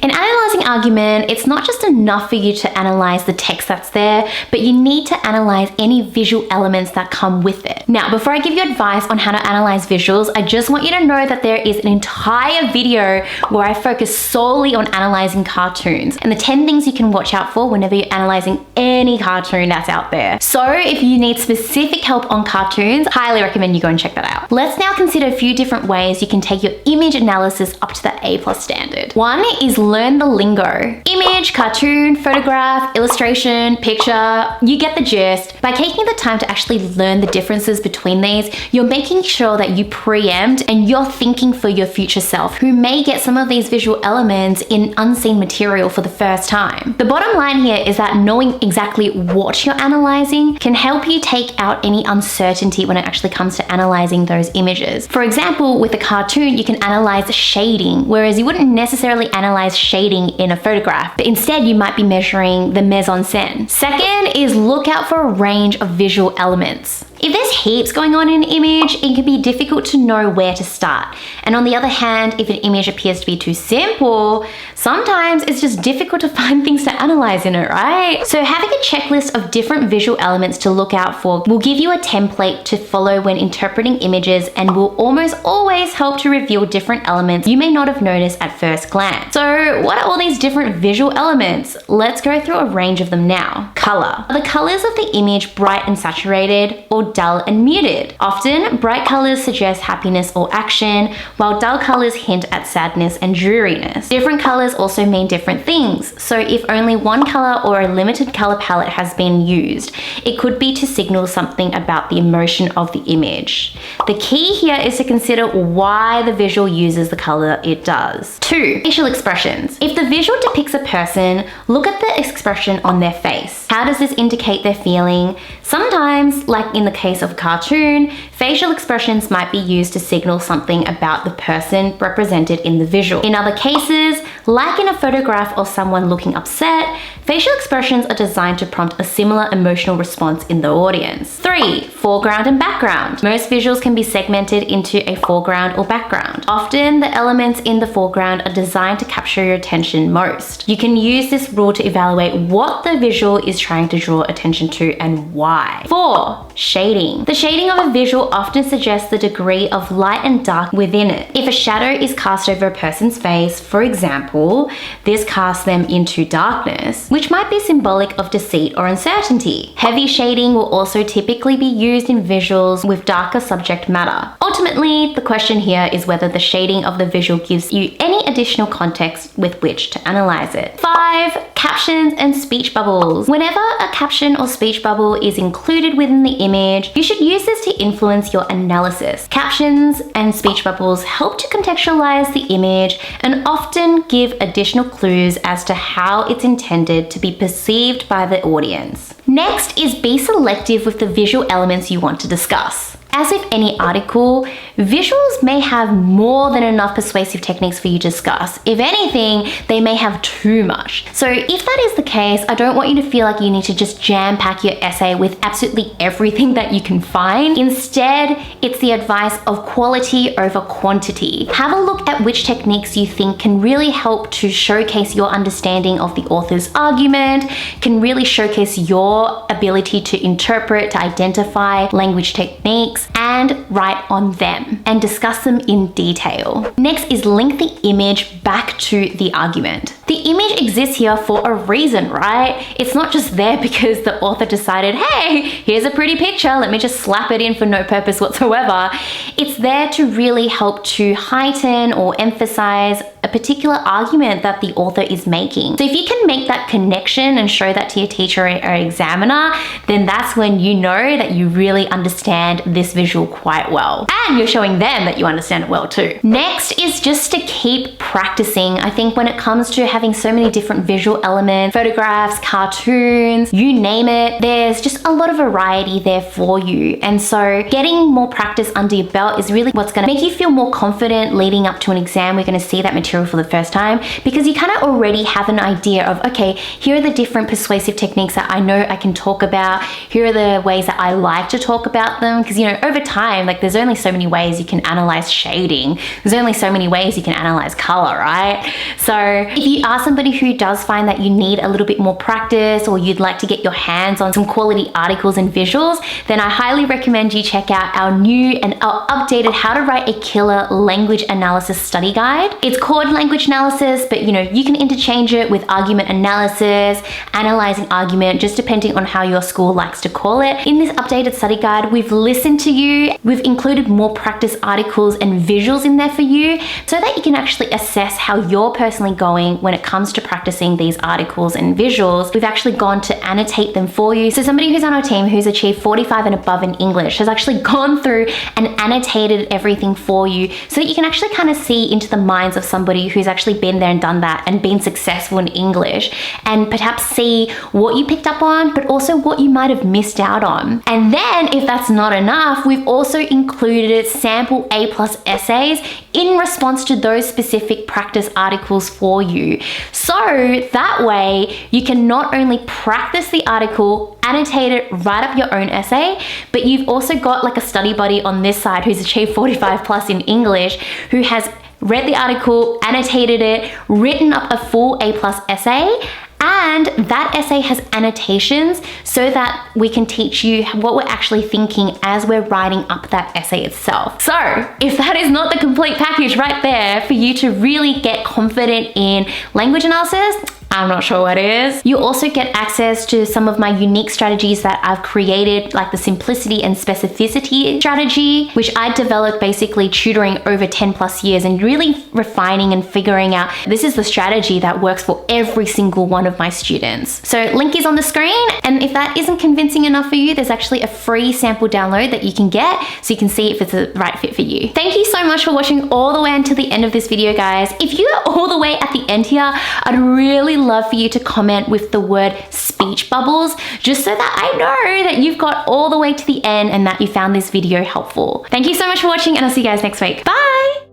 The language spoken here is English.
In analyzing argument, it's not just enough for you to analyze the text that's there, but you need to analyze any visual elements that come with it. Now, before I give you advice on how to analyze visuals, I just want you to know that there is an entire video where I focus solely on analyzing cartoons and the 10 things you can watch out for whenever you're analyzing any cartoon that's out there. So if you need specific help on cartoons, highly recommend you go and check that out. Let's now consider a few different ways you can take your image analysis up to the A+ standard. One is learn the lingo. Image, cartoon, photograph, illustration, picture, you get the gist. By taking the time to actually learn the differences between these, you're making sure that you preempt and you're thinking for your future self, who may get some of these visual elements in unseen material for the first time. The bottom line here is that knowing exactly what you're analyzing can help you take out any uncertainty when it actually comes to analyzing those images. For example, with a cartoon, you can analyze shading, whereas you wouldn't necessarily analyze shading in a photograph, but instead you might be measuring the mise-en-scène. Second is look out for a range of visual elements. If there's heaps going on in an image, it can be difficult to know where to start. And on the other hand, if an image appears to be too simple, sometimes it's just difficult to find things to analyze in it, right? So having a checklist of different visual elements to look out for will give you a template to follow when interpreting images and will almost always help to reveal different elements you may not have noticed at first glance. So what are all these different visual elements? Let's go through a range of them now. Color. Are the colors of the image bright and saturated, or dull and muted? Often, bright colors suggest happiness or action, while dull colors hint at sadness and dreariness. Different colors also mean different things, so if only one color or a limited color palette has been used, it could be to signal something about the emotion of the image. The key here is to consider why the visual uses the color it does. 2. Facial expressions. If the visual depicts a person, look at the expression on their face. How does this indicate their feeling? Sometimes, like in the case of a cartoon, facial expressions might be used to signal something about the person represented in the visual. In other cases, like in a photograph of someone looking upset, facial expressions are designed to prompt a similar emotional response in the audience. 3. Foreground and background. Most visuals can be segmented into a foreground or background. Often, the elements in the foreground are designed to capture your attention most. You can use this rule to evaluate what the visual is trying to draw attention to and why. 4. Shading. The shading of a visual often suggests the degree of light and dark within it. If a shadow is cast over a person's face, for example, this casts them into darkness, which might be symbolic of deceit or uncertainty. Heavy shading will also typically be used in visuals with darker subject matter. Ultimately, the question here is whether the shading of the visual gives you any additional context with which to analyze it. 5. Captions and speech bubbles. Whenever a caption or speech bubble is included within the image, you should use this to influence your analysis. Captions and speech bubbles help to contextualize the image and often give additional clues as to how it's intended to be perceived by the audience. Next is be selective with the visual elements you want to discuss. As with any article, visuals may have more than enough persuasive techniques for you to discuss. If anything, they may have too much. So if that is the case, I don't want you to feel like you need to just jam-pack your essay with absolutely everything that you can find. Instead, it's the advice of quality over quantity. Have a look at which techniques you think can really help to showcase your understanding of the author's argument, can really showcase your ability to interpret, to identify language techniques, and write on them and discuss them in detail. Next is link the image back to the argument. The image exists here for a reason, right? It's not just there because the author decided, hey, here's a pretty picture, let me just slap it in for no purpose whatsoever. It's there to really help to heighten or emphasize a particular argument that the author is making. So if you can make that connection and show that to your teacher or examiner, then that's when you know that you really understand this visual quite well. And you're showing them that you understand it well too. Next is just to keep practicing. I think when it comes to having so many different visual elements, photographs, cartoons, you name it, there's just a lot of variety there for you. And so getting more practice under your belt is really what's gonna make you feel more confident leading up to an exam. We're gonna see that material for the first time because you kind of already have an idea of, okay, here are the different persuasive techniques that I know I can talk about. Here are the ways that I like to talk about them. Because, you know, over time, like there's only so many ways you can analyze shading. There's only so many ways you can analyze color, right? So if you are somebody who does find that you need a little bit more practice, or you'd like to get your hands on some quality articles and visuals, then I highly recommend you check out our new and our updated How to Write a Killer Language Analysis Study Guide. It's called Language Analysis, but you can interchange it with Argument Analysis, Analyzing Argument, just depending on how your school likes to call it. In this updated study guide, we've listened to you. We've included more practice articles and visuals in there for you so that you can actually assess how you're personally going when it comes to practicing these articles and visuals. We've actually gone to annotate them for you. So somebody who's on our team who's achieved 45 and above in English has actually gone through and annotated everything for you so that you can actually kind of see into the minds of somebody who's actually been there and done that and been successful in English, and perhaps see what you picked up on, but also what you might have missed out on. And then if that's not enough, we've also included sample A+ essays in response to those specific practice articles for you. So that way you can not only practice the article, annotate it, write up your own essay, but you've also got like a study buddy on this side who's achieved 45+ in English, who has read the article, annotated it, written up a full A+ essay, and that essay has annotations so that we can teach you what we're actually thinking as we're writing up that essay itself. So if that is not the complete package right there for you to really get confident in language analysis, I'm not sure what is. You also get access to some of my unique strategies that I've created, like the simplicity and specificity strategy, which I developed basically tutoring over 10+ years and really refining and figuring out this is the strategy that works for every single one of my students. So link is on the screen, and if that isn't convincing enough for you, there's actually a free sample download that you can get so you can see if it's the right fit for you. Thank you so much for watching all the way until the end of this video, guys. If you're all the way at the end here, I'd really love for you to comment with the word speech bubbles, just so that I know that you've got all the way to the end and that you found this video helpful. Thank you so much for watching, and I'll see you guys next week. Bye!